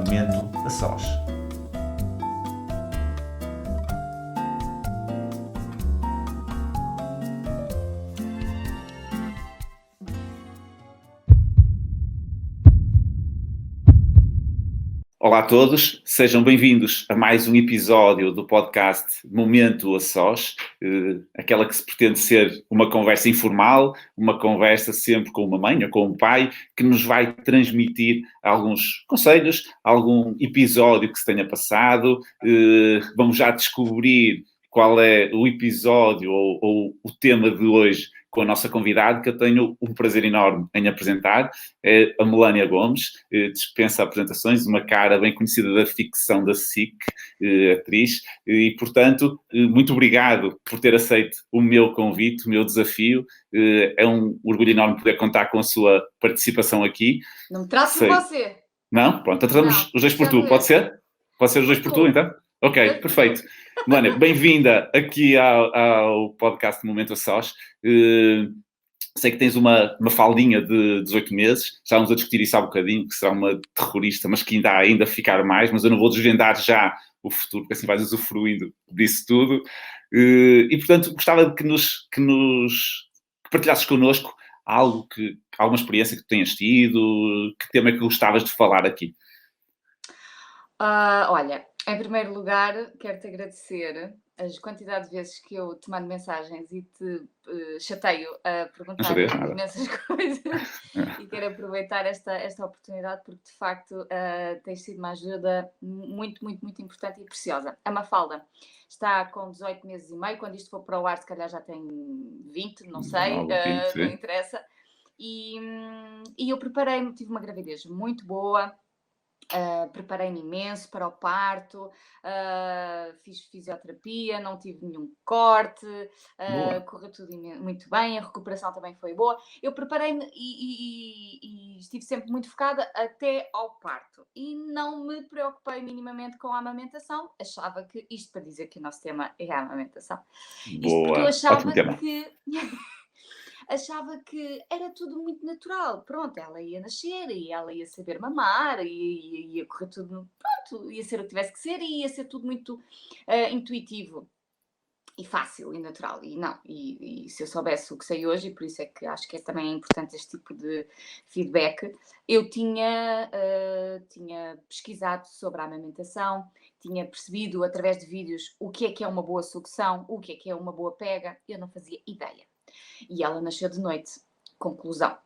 Momento a sós. Olá a todos, sejam bem-vindos a mais um episódio do podcast Momento a Sós, aquela que se pretende ser uma conversa informal, uma conversa sempre com uma mãe ou com um pai, que nos vai transmitir alguns conselhos, algum episódio que se tenha passado. Vamos já descobrir qual é o episódio ou o tema de hoje com a nossa convidada, que eu tenho um prazer enorme em apresentar, é a Melânia Gomes, dispensa apresentações, uma cara bem conhecida da ficção da SIC, atriz, e, portanto, muito obrigado por ter aceito o meu convite, o meu desafio. É um orgulho enorme poder contar com a sua participação aqui. Não me trates por você. Não? Pronto, tratamos os dois por tu, pode ser? Pode ser os dois por tu, então? Ok, perfeito. Melânia, bem-vinda aqui ao podcast Momento a Sós. Sei que tens uma faldinha de 18 meses, estávamos a discutir isso há bocadinho, que será uma terrorista, mas que ainda a ficar mais, mas eu não vou desvendar já o futuro, porque assim vais usufruindo disso tudo. E, portanto, gostava de que partilhasses connosco alguma experiência que tu tenhas tido, que tema é que gostavas de falar aqui? Olha, em primeiro lugar, quero-te agradecer as quantidade de vezes que eu te mando mensagens e te chateio a perguntar imensas coisas e quero aproveitar esta oportunidade porque, de facto, tens sido uma ajuda muito, muito, muito importante e preciosa. A Mafalda está com 18 meses e meio, quando isto for para o ar, se calhar já tem 20, não sei, não interessa. E eu preparei-me, tive uma gravidez muito boa. Preparei-me imenso para o parto, fiz fisioterapia, não tive nenhum corte, correu tudo muito bem, a recuperação também foi boa. Eu preparei-me e estive sempre muito focada até ao parto. E não me preocupei minimamente com a amamentação. Achava que, isto para dizer que o nosso tema é a amamentação. Isto porque eu achava que... achava que era tudo muito natural. Pronto, ela ia nascer e ela ia saber mamar e ia correr tudo... Pronto, ia ser o que tivesse que ser e ia ser tudo muito intuitivo e fácil e natural. E não, e se eu soubesse o que sei hoje, e por isso é que acho que é também importante este tipo de feedback, eu tinha pesquisado sobre a amamentação, tinha percebido através de vídeos o que é uma boa sucção, o que é uma boa pega, eu não fazia ideia. E ela nasceu de noite. Conclusão.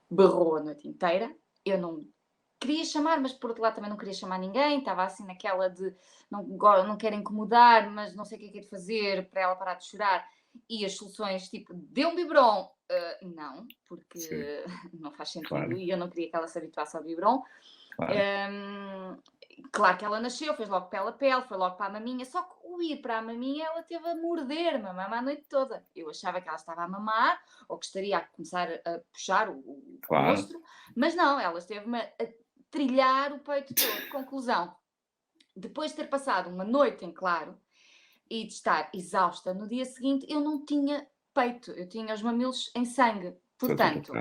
Berrou a noite inteira. Eu não queria chamar, mas por outro lado também não queria chamar ninguém. Estava assim naquela de não quero incomodar, mas não sei o que é de fazer para ela parar de chorar. E as soluções, tipo, dê um biberon. Não, porque não faz sentido. Claro. E eu não queria que ela se habituasse ao biberon. Claro. Claro que ela nasceu, fez logo pele a pele, foi logo para a maminha, só que o ir para a maminha ela teve a morder-me a mamar a noite toda. Eu achava que ela estava a mamar, ou que estaria a começar a puxar o rosto, mas não, ela esteve-me a trilhar o peito todo. Conclusão, depois de ter passado uma noite em claro e de estar exausta, no dia seguinte eu não tinha peito, eu tinha os mamilos em sangue. Portanto,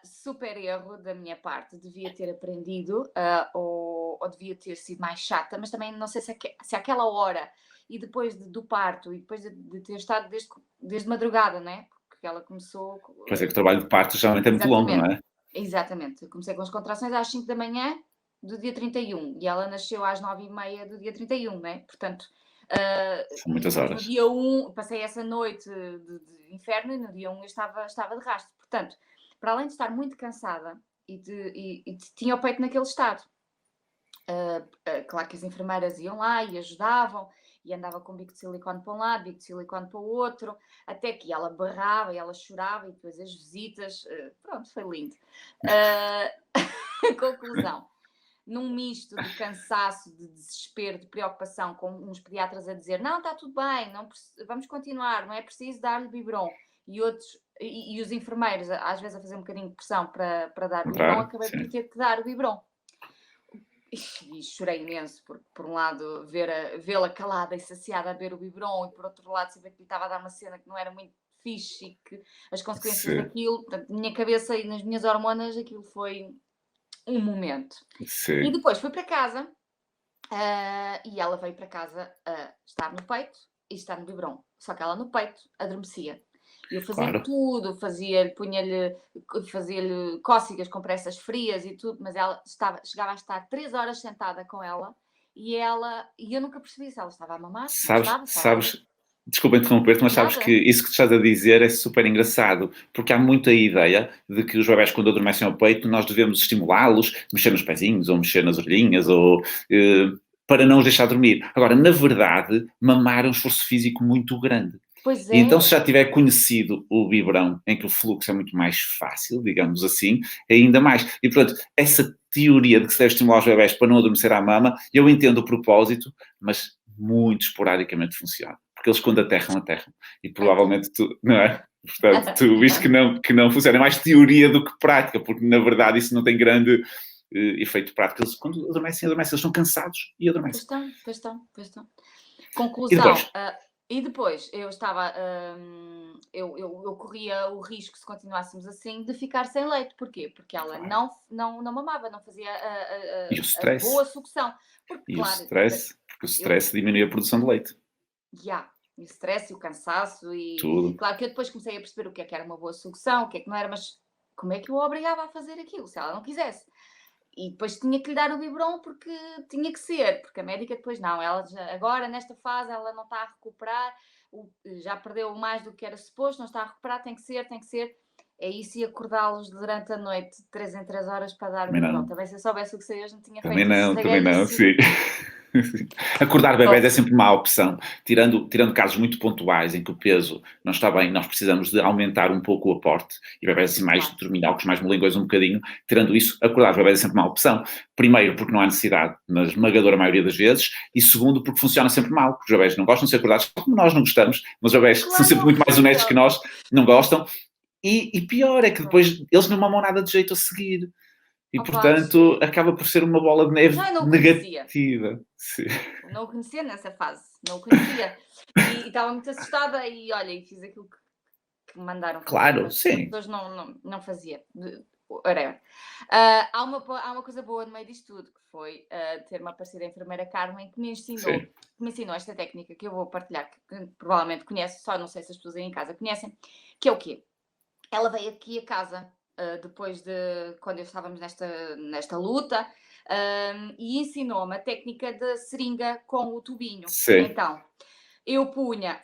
super erro da minha parte, devia ter aprendido ou devia ter sido mais chata, mas também não sei se aquela hora e depois do parto e depois de ter estado desde madrugada, não é? Porque ela começou... Pois é que o trabalho de parto geralmente é muito longo, não é? Exatamente. Eu comecei com as contrações às 5 da manhã do dia 31 e ela nasceu às 9h30 do dia 31, não é? Portanto... São muitas horas. No dia 1, passei essa noite de inferno e no dia 1 eu estava de rastro. Portanto, para além de estar muito cansada e tinha o peito naquele estado, claro que as enfermeiras iam lá e ajudavam e andava com bico de silicone para um lado, bico de silicone para o outro, até que ela berrava e ela chorava e depois as visitas, pronto, foi lindo. Conclusão. Num misto de cansaço, de desespero, de preocupação, com uns pediatras a dizer não, está tudo bem, vamos continuar, não é preciso dar-lhe biberon. E os enfermeiros, às vezes, a fazer um bocadinho de pressão para dar o biberon, acabei por ter que dar o biberon. E chorei imenso, porque por um lado vê-la calada e saciada a beber o biberon, e por outro lado saber que lhe estava a dar uma cena que não era muito fixe e que as consequências daquilo, portanto, na minha cabeça e nas minhas hormonas, aquilo foi um momento. Sim. E depois fui para casa e ela veio para casa estar no peito e estar no biberon. Só que ela no peito adormecia. Eu fazia tudo, fazia-lhe cócegas com pressas frias e tudo, mas ela chegava a estar 3 horas sentada com ela e eu nunca percebi se ela estava a mamar, se não Sabes, desculpa interromper-te, mas sabes que isso que tu estás a dizer é super engraçado, porque há muita ideia de que os bebés, quando adormecem ao peito, nós devemos estimulá-los, mexer nos pezinhos, ou mexer nas orelhinhas, ou para não os deixar dormir. Agora, na verdade, mamar é um esforço físico muito grande. Pois é. E então, se já tiver conhecido o biberão, em que o fluxo é muito mais fácil, digamos assim, ainda mais. E, portanto, essa teoria de que se deve estimular os bebés para não adormecer à mama, eu entendo o propósito, mas muito esporadicamente funciona. Porque eles, quando aterram. E provavelmente tu, não é? Portanto, tu viste que não funciona. É mais teoria do que prática, porque, na verdade, isso não tem grande efeito prático. Eles, quando adormecem, eles estão cansados e adormecem. Pois estão. Conclusão. E depois eu estava, eu corria o risco, se continuássemos assim, de ficar sem leite. Porquê? Porque ela não mamava, não fazia a boa sucção. Porque o stress diminui a produção de leite. O stress e o cansaço e... Tudo. Claro que eu depois comecei a perceber o que é que era uma boa sucção, o que é que não era, mas como é que eu a obrigava a fazer aquilo, se ela não quisesse? E depois tinha que lhe dar o biberon porque tinha que ser, porque a médica depois não, ela agora nesta fase ela não está a recuperar, já perdeu mais do que era suposto, não está a recuperar, tem que ser. É isso, e acordá-los durante a noite, 3 em 3 horas para dar o biberon. Também se eu soubesse o que sei hoje não tinha feito isso. Também não, sim. Acordar bebés é sempre uma opção, tirando casos muito pontuais em que o peso não está bem, nós precisamos de aumentar um pouco o aporte, e bebés assim mais determinados, mais molengões um bocadinho, tirando isso, acordar bebés é sempre uma opção. Primeiro, porque não há necessidade, na esmagadora maioria das vezes, e segundo, porque funciona sempre mal, porque os bebés não gostam de ser acordados, como nós não gostamos, mas os bebés que são sempre muito mais honestos que nós, não gostam, e pior é que depois eles não mamam nada de jeito a seguir. E, portanto, acaba por ser uma bola de neve negativa. Sim. Não o conhecia nessa fase. Não o conhecia. E estava muito assustada e, olha, fiz aquilo que me mandaram fazer. Claro, sim. Depois não fazia. Há uma coisa boa no meio disto tudo, que foi ter uma parecida enfermeira Carmen, que me ensinou esta técnica que eu vou partilhar, que provavelmente conhece, só não sei se as pessoas aí em casa conhecem, que é o quê? Ela veio aqui a casa depois de quando estávamos nesta luta e ensinou-me a técnica da seringa com o tubinho. Sim. Então, eu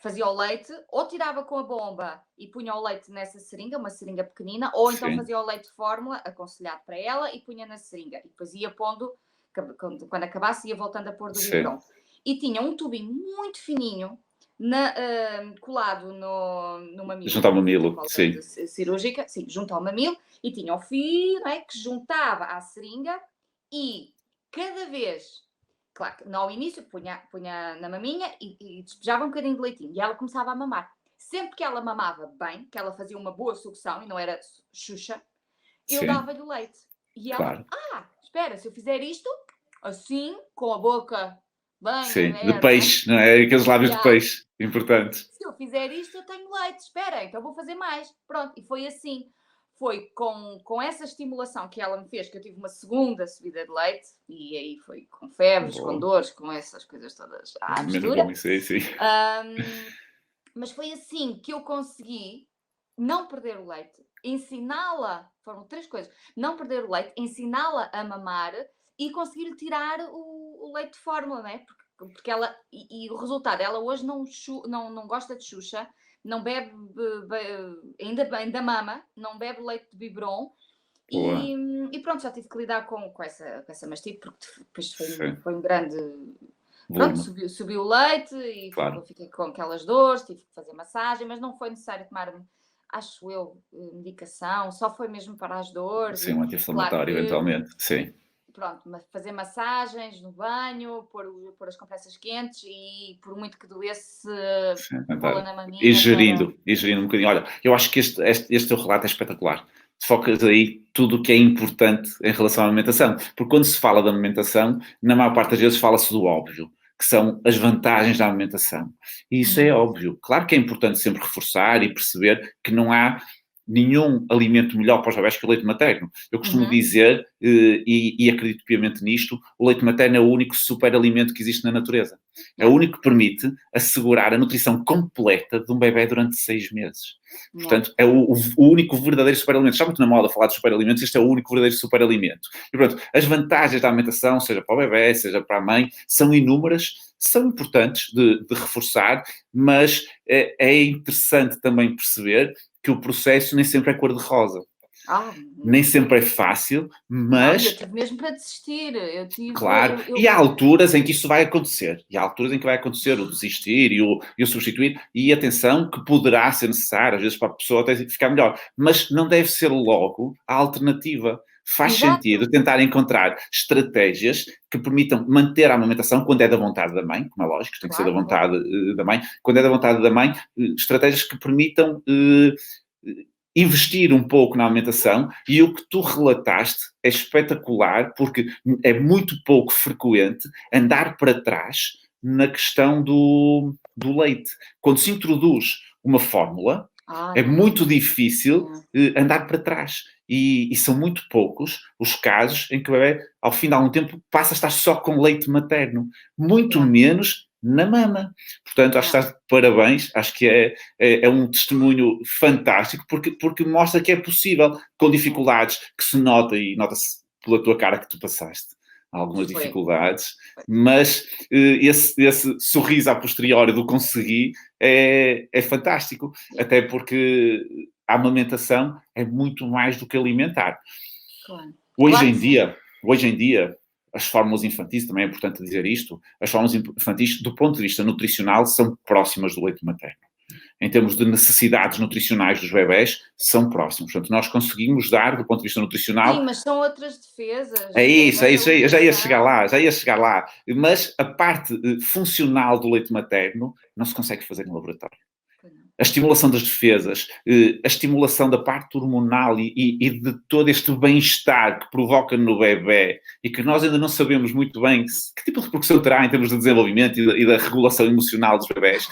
fazia o leite, ou tirava com a bomba e punha o leite nessa seringa, uma seringa pequenina, ou então fazia o leite de fórmula, aconselhado para ela, e punha na seringa. E depois ia pondo, quando acabasse, ia voltando a pôr do biberão. E tinha um tubinho muito fininho, colado no mamilo. Junto ao mamilo, sim. Cirúrgica, sim, junto ao mamilo, e tinha o fio, não é, que juntava à seringa e cada vez, claro, ao início punha na maminha e despejava um bocadinho de leitinho e ela começava a mamar. Sempre que ela mamava bem, que ela fazia uma boa sucção e não era xuxa, eu dava-lhe o leite. E ela, espera, se eu fizer isto, assim, com a boca... bem, sim, de peixe, não é? Aqueles lábios de peixe, importantes. Se eu fizer isto, eu tenho leite, espera, então vou fazer mais. Pronto, e foi assim. Foi com essa estimulação que ela me fez, que eu tive uma segunda subida de leite, e aí foi com febres, com dores, com essas coisas todas à mistura. Bom, sim. Mas foi assim que eu consegui não perder o leite, ensiná-la, foram 3 coisas, não perder o leite, ensiná-la a mamar e conseguir tirar o leite de fórmula, não é? Porque ela, e o resultado, ela hoje não gosta de xuxa, não bebe, ainda mama, não bebe leite de biberon e pronto, já tive que lidar com essa mastite, porque depois foi um grande... Pronto, subiu o leite e fiquei com aquelas dores, tive que fazer massagem, mas não foi necessário tomar, acho eu, medicação, só foi mesmo para as dores. Sim, um anti-inflamatório, eventualmente, sim. Pronto, fazer massagens no banho, pôr as compressas quentes e por muito que doesse, pô-la na maminha. E gerindo um bocadinho. Olha, eu acho que este teu relato é espetacular. Focas aí tudo o que é importante em relação à alimentação. Porque quando se fala da alimentação, na maior parte das vezes fala-se do óbvio, que são as vantagens da alimentação. E isso é óbvio. Claro que é importante sempre reforçar e perceber que não há nenhum alimento melhor para os bebés que o leite materno. Eu costumo dizer e acredito piamente nisto, o leite materno é o único superalimento que existe na natureza. É o único que permite assegurar a nutrição completa de um bebê durante 6 meses. Portanto, é o único verdadeiro superalimento. Está muito na moda falar de superalimentos, este é o único verdadeiro superalimento. E pronto, as vantagens da alimentação, seja para o bebê, seja para a mãe, são inúmeras, são importantes de reforçar, mas é interessante também perceber que o processo nem sempre é cor-de-rosa. Nem sempre é fácil, mas... Não, eu tive mesmo para desistir. Claro, e há alturas em que isso vai acontecer. E há alturas em que vai acontecer o desistir e o substituir. E atenção, que poderá ser necessário, às vezes, para a pessoa até ficar melhor. Mas não deve ser logo a alternativa. Faz sentido tentar encontrar estratégias que permitam manter a amamentação quando é da vontade da mãe, como é lógico, tem que ser da vontade da mãe. Quando é da vontade da mãe, estratégias que permitam... investir um pouco na alimentação, e o que tu relataste é espetacular, porque é muito pouco frequente andar para trás na questão do leite. Quando se introduz uma fórmula, é muito difícil andar para trás. E são muito poucos os casos em que o bebê, ao fim de algum tempo, passa a estar só com leite materno. Muito menos na mama. Portanto, acho que estás de parabéns, acho que é um testemunho fantástico, porque mostra que é possível, com dificuldades que se nota, e nota-se pela tua cara que tu passaste algumas dificuldades, mas esse sorriso a posteriori do conseguir é fantástico, até porque a amamentação é muito mais do que alimentar. Hoje em dia, as fórmulas infantis, também é importante dizer isto, as fórmulas infantis, do ponto de vista nutricional, são próximas do leite materno. Em termos de necessidades nutricionais dos bebés, são próximos. Portanto, nós conseguimos dar, do ponto de vista nutricional... Sim, mas são outras defesas. É isso, eu já ia chegar lá. Mas a parte funcional do leite materno não se consegue fazer no laboratório. A estimulação das defesas, a estimulação da parte hormonal e de todo este bem-estar que provoca no bebé, e que nós ainda não sabemos muito bem que tipo de repercussão terá em termos de desenvolvimento e da regulação emocional dos bebés.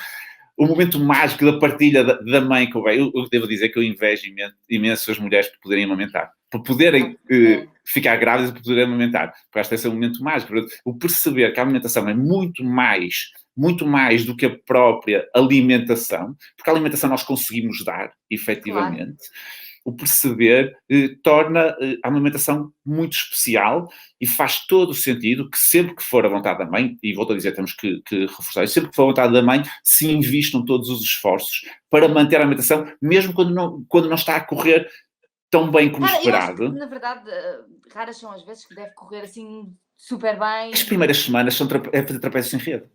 O momento mágico da partilha da mãe com o bebé. Eu devo dizer que eu invejo imenso as mulheres por poderem amamentar. Por poderem ficar grávidas e por poderem amamentar. Porque acho que esse é um momento mágico. O perceber que a alimentação é muito mais do que a própria alimentação, porque a alimentação nós conseguimos dar, efetivamente. O perceber torna a alimentação muito especial, e faz todo o sentido que sempre que for a vontade da mãe, e volto a dizer, temos que reforçar isso, sempre que for a vontade da mãe, se investam todos os esforços para manter a alimentação, mesmo quando não está a correr tão bem como esperado. Eu acho que, na verdade, raras são as vezes que deve correr assim super bem. As primeiras semanas é fazer trapézio sem rede.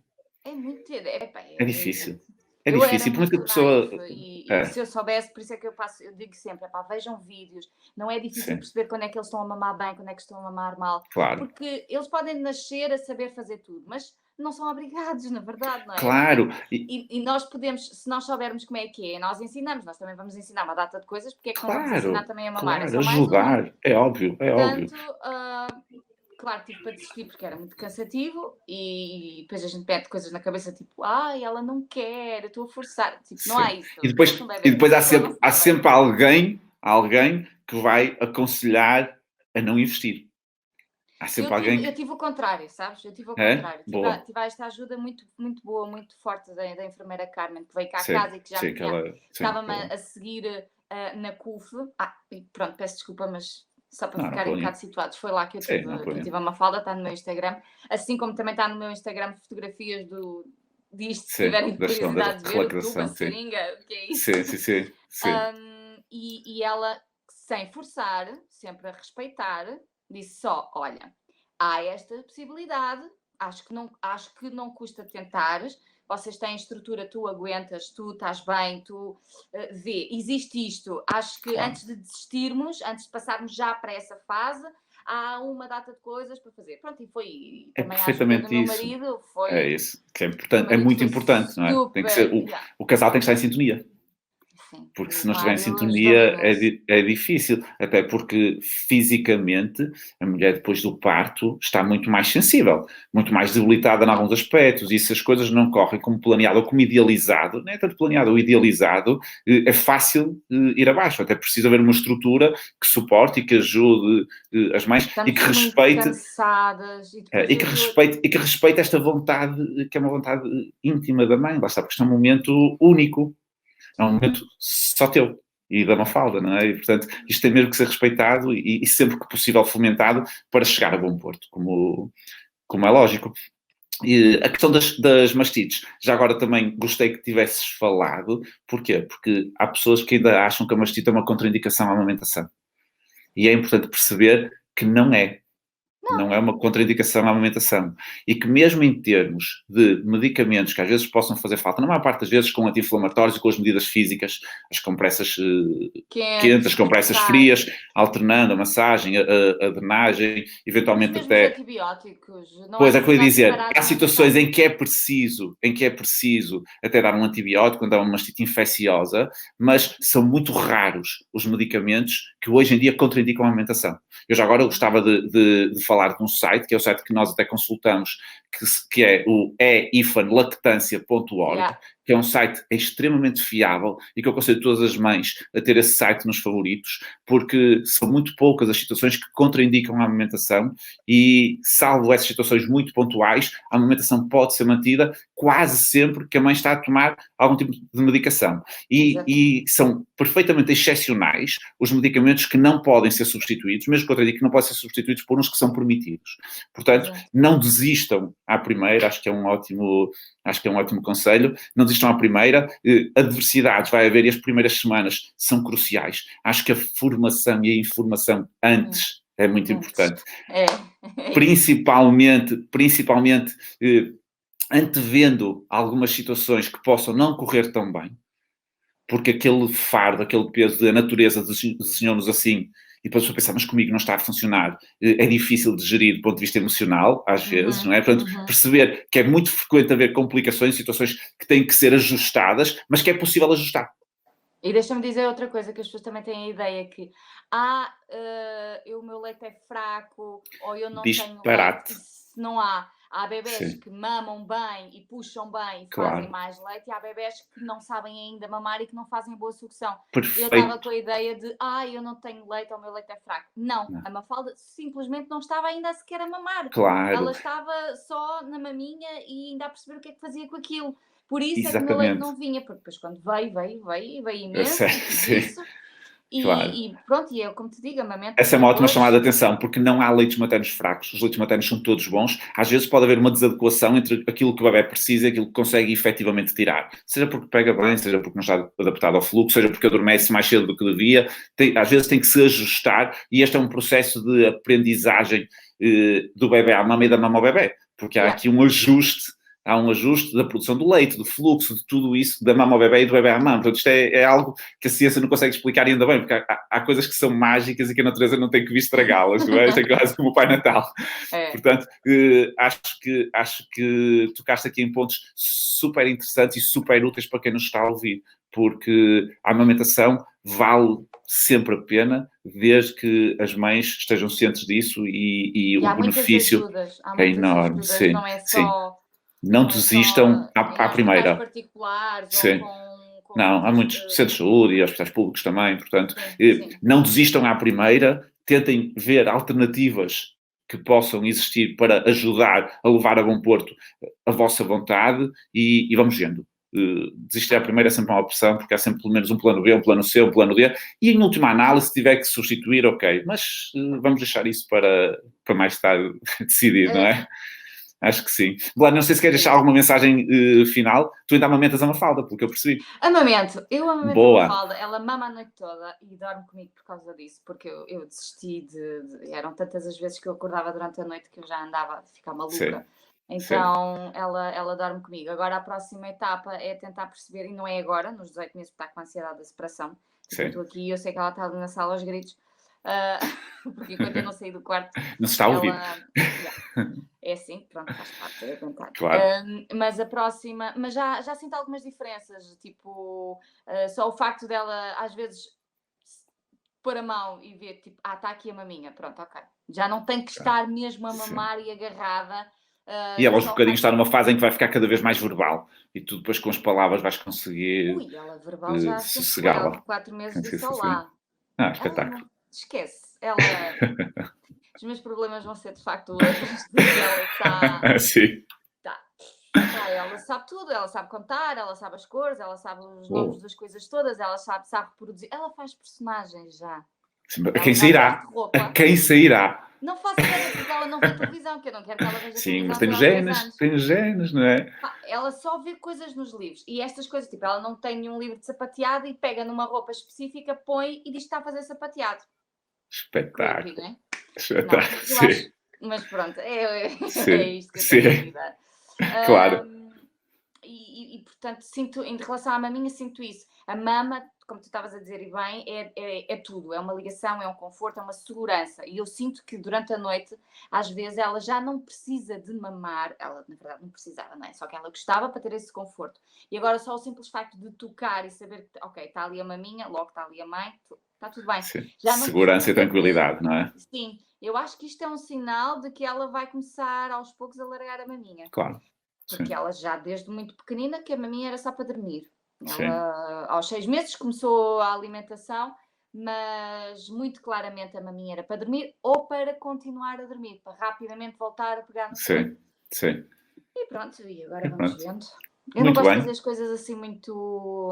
É muito... É difícil. É difícil, por muita pessoa... E se eu soubesse, por isso é que eu digo sempre, vejam vídeos, não é difícil perceber quando é que eles estão a mamar bem, quando é que estão a mamar mal. Claro. Porque eles podem nascer a saber fazer tudo, mas não são obrigados, na verdade, não é? Claro. E nós podemos, se nós soubermos como é que é, nós ensinamos, nós também vamos ensinar uma data de coisas, porque é que não vamos ensinar também a mamar? Claro, ajudar, é óbvio. Claro, tive para desistir porque era muito cansativo, e depois a gente pede coisas na cabeça, tipo, ela não quer, eu estou a forçar. Tipo, não há isso. E depois há sempre alguém que vai aconselhar a não investir. Há sempre alguém que... Eu tive o contrário, sabes? Eu tive o contrário. Tive esta ajuda muito, muito boa, muito forte da enfermeira Carmen, que veio cá a casa e que já estava-me a seguir na CUF. E pronto, peço desculpa, mas... Só para ficarem um bocado situados, foi lá que eu tive a Mafalda, está no meu Instagram, assim como também está no meu Instagram fotografias disto, se tiverem curiosidade de ver, o tubo, a seringa, o que é isso? Sim. E ela, sem forçar, sempre a respeitar, disse só, olha, há esta possibilidade, acho que não custa tentares, vocês têm estrutura, tu aguentas, tu estás bem, tu vê, existe isto. Acho que antes de desistirmos, antes de passarmos já para essa fase, há uma data de coisas para fazer. Pronto, e foi também a ajuda do meu marido. É isso, que é importante, é muito importante, não é? Tem que ser, o casal tem que estar em sintonia. sim. Porque se não estiver em sintonia é difícil, até porque fisicamente a mulher depois do parto está muito mais sensível, muito mais debilitada em alguns aspectos, e se as coisas não correm como planeado ou como idealizado, não é tanto planeado ou idealizado, é fácil ir abaixo, até precisa haver uma estrutura que suporte e que ajude as mães e que respeite... cansadas, e que respeite esta vontade, que é uma vontade íntima da mãe, lá está, porque isto é um momento único. É um momento só teu e da Mafalda, não é? E, portanto, isto tem mesmo que ser respeitado e sempre que possível fomentado para chegar a bom porto, como é lógico. E a questão das mastites, já agora também gostei que tivesses falado. Porquê? Porque há pessoas que ainda acham que a mastite é uma contraindicação à amamentação. E é importante perceber que não é. Não é uma contraindicação à amamentação. E que mesmo em termos de medicamentos que às vezes possam fazer falta, na maior parte das vezes com anti-inflamatórios e com as medidas físicas, as compressas quentes, as compressas frias, alternando a massagem, a drenagem, eventualmente até... Os antibióticos. Pois é que eu ia dizer, há situações em que é preciso até dar um antibiótico quando há uma mastite infecciosa, mas são muito raros os medicamentos que hoje em dia contraindicam a amamentação. Eu já agora gostava de falar de um site, que é o site que nós até consultamos, que é o eifanlactancia.org, que é um site extremamente fiável e que eu aconselho todas as mães a ter esse site nos favoritos, porque são muito poucas as situações que contraindicam a amamentação e, salvo essas situações muito pontuais, a amamentação pode ser mantida quase sempre que a mãe está a tomar algum tipo de medicação. E são perfeitamente excepcionais os medicamentos que não podem ser substituídos, mesmo que eu diga que não podem ser substituídos por uns que são permitidos. Portanto, não desistam à primeira, acho que é um ótimo conselho, não desistam à primeira, adversidades vai haver e as primeiras semanas são cruciais. Acho que a formação e a informação antes é muito importante. Principalmente antevendo algumas situações que possam não correr tão bem, porque aquele fardo, aquele peso da natureza desenhou-nos assim, e depois eu pensar, mas comigo não está a funcionar, é difícil de gerir do ponto de vista emocional, às vezes, não é? Portanto, perceber que é muito frequente haver complicações, situações que têm que ser ajustadas, mas que é possível ajustar. E deixa-me dizer outra coisa, que as pessoas também têm a ideia que o meu leite é fraco, ou eu não tenho leite, se não há. Há bebés que mamam bem e puxam bem e fazem mais leite, e há bebés que não sabem ainda mamar e que não fazem boa sucção. Perfeito. Eu estava com a ideia de, eu não tenho leite, ou o meu leite é fraco. Não, a Mafalda simplesmente não estava ainda sequer a mamar. Claro. Ela estava só na maminha e ainda a perceber o que é que fazia com aquilo. Por isso é que o meu leite não vinha, porque depois quando veio imenso, isso. E pronto, e eu, como te digo, amamento. Essa é uma ótima chamada de atenção, porque não há leites maternos fracos. Os leites maternos são todos bons. Às vezes pode haver uma desadequação entre aquilo que o bebê precisa e aquilo que consegue efetivamente tirar. Seja porque pega bem, seja porque não está adaptado ao fluxo, seja porque adormece mais cedo do que devia. Às vezes tem que se ajustar, e este é um processo de aprendizagem do bebê à mama e da mama ao bebê. Porque há aqui um ajuste. Há um ajuste da produção do leite, do fluxo, de tudo isso, da mama ao bebê e do bebê à mama. Portanto, isto é algo que a ciência não consegue explicar ainda bem, porque há coisas que são mágicas e que a natureza não tem que vir estragá-las, não é? Isto é quase como o Pai Natal. Portanto, acho que tocaste aqui em pontos super interessantes e super úteis para quem nos está a ouvir, porque a amamentação vale sempre a pena, desde que as mães estejam cientes disso e o benefício é enorme. Sim, não é só... Não desistam à primeira. Particulares, sim. Com não, há muitos centros de saúde e hospitais públicos também, portanto, não desistam à primeira, tentem ver alternativas que possam existir para ajudar a levar a bom porto a vossa vontade e vamos vendo. Desistir à primeira é sempre uma opção, porque há sempre pelo menos um plano B, um plano C, um plano D, e em última análise, se tiver que substituir, ok, mas vamos deixar isso para mais tarde decidir, não é? Acho que sim. Blana, não sei se queres deixar alguma mensagem final. Tu ainda amamentas a Mafalda, pelo que eu percebi. Eu amamento a Mafalda. Ela mama a noite toda e dorme comigo por causa disso, porque eu desisti eram tantas as vezes que eu acordava durante a noite que eu já andava a ficar maluca. Sim. Então, ela dorme comigo. Agora, a próxima etapa é tentar perceber, e não é agora, nos 18 meses, porque está com a ansiedade da separação. Tipo, eu estou aqui e eu sei que ela está ali na sala aos gritos. Porque enquanto eu não saí do quarto, não se está a ouvir. É assim, pronto, faz parte, é aguentar. Claro. Mas a próxima, mas já sinto algumas diferenças, tipo, só o facto dela às vezes pôr a mão e ver, tipo, está aqui a maminha, pronto, ok. Já não tem que estar mesmo a mamar e agarrada. E ela aos bocadinhos está numa fase em que vai ficar cada vez mais verbal. E tu depois com as palavras vais conseguir ela verbal já sossegá-la. 4 meses disse olá. Espetáculo. Esquece. Os meus problemas vão ser de facto outros. Ela está... Sim. Ela sabe tudo, ela sabe contar, ela sabe as cores, ela sabe os nomes das coisas todas, ela sabe reproduzir. Ela faz personagens já. A quem sairá? A quem sairá? Não faço ideia, porque ela não vê televisão, que eu não quero que ela veja televisão. Sim, mas tem genes, não é? Ela só vê coisas nos livros. E estas coisas, tipo, ela não tem nenhum livro de sapateado e pega numa roupa específica, põe e diz que está a fazer sapateado. Espetáculo. Creepy, né? Espetáculo, sim. Mas pronto, é isto que eu tenho a vida. Claro. E portanto, em relação à maminha, sinto isso. A mama, como tu estavas a dizer e bem, é tudo. É uma ligação, é um conforto, é uma segurança. E eu sinto que durante a noite, às vezes, ela já não precisa de mamar. Ela, na verdade, não precisava, não é? Só que ela gostava para ter esse conforto. E agora só o simples facto de tocar e saber que, ok, está ali a maminha, logo está ali a mãe, está tudo bem. Já não segurança e tranquilidade, não é? Sim. Eu acho que isto é um sinal de que ela vai começar aos poucos a largar a maminha. Claro. Porque ela já, desde muito pequenina, que a maminha era só para dormir. Ela, aos 6 meses, começou a alimentação, mas muito claramente a maminha era para dormir ou para continuar a dormir, para rapidamente voltar a pegar no sono. Sim. E pronto, e agora vamos vendo. Eu não gosto de fazer as coisas assim muito...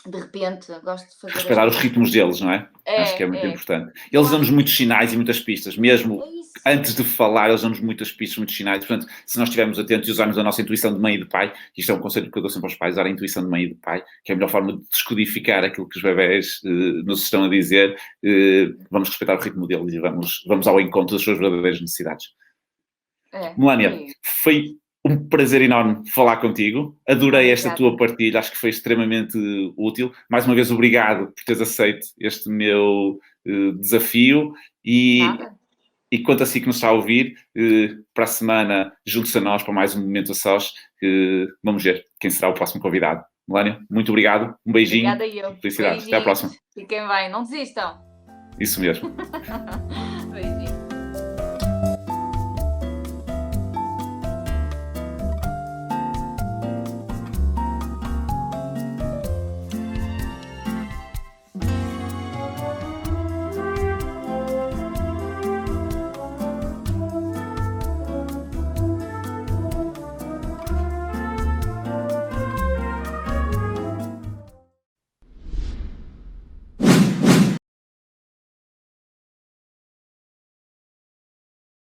de repente, gosto de fazer... Respeitar os ritmos deles, não é? Acho que é muito importante. Eles dão-nos muitos sinais e muitas pistas, mesmo antes de falar, eles dão-nos muitas pistas, muitos sinais. Portanto, se nós estivermos atentos e usarmos a nossa intuição de mãe e de pai, isto é um conselho que eu dou sempre aos pais, usar a intuição de mãe e de pai, que é a melhor forma de descodificar aquilo que os bebés nos estão a dizer, vamos respeitar o ritmo deles e vamos ao encontro das suas verdadeiras necessidades. Melania, foi um prazer enorme falar contigo. Adorei esta tua partilha, acho que foi extremamente útil. Mais uma vez, obrigado por teres aceito este meu desafio. E quanto a si que nos está a ouvir, para a semana, junte-se a nós para mais um Momento a Sós. Vamos ver quem será o próximo convidado. Melania, muito obrigado. Um beijinho. Obrigada eu. Felicidades. Até à próxima. Fiquem bem, não desistam. Isso mesmo. Beijinho.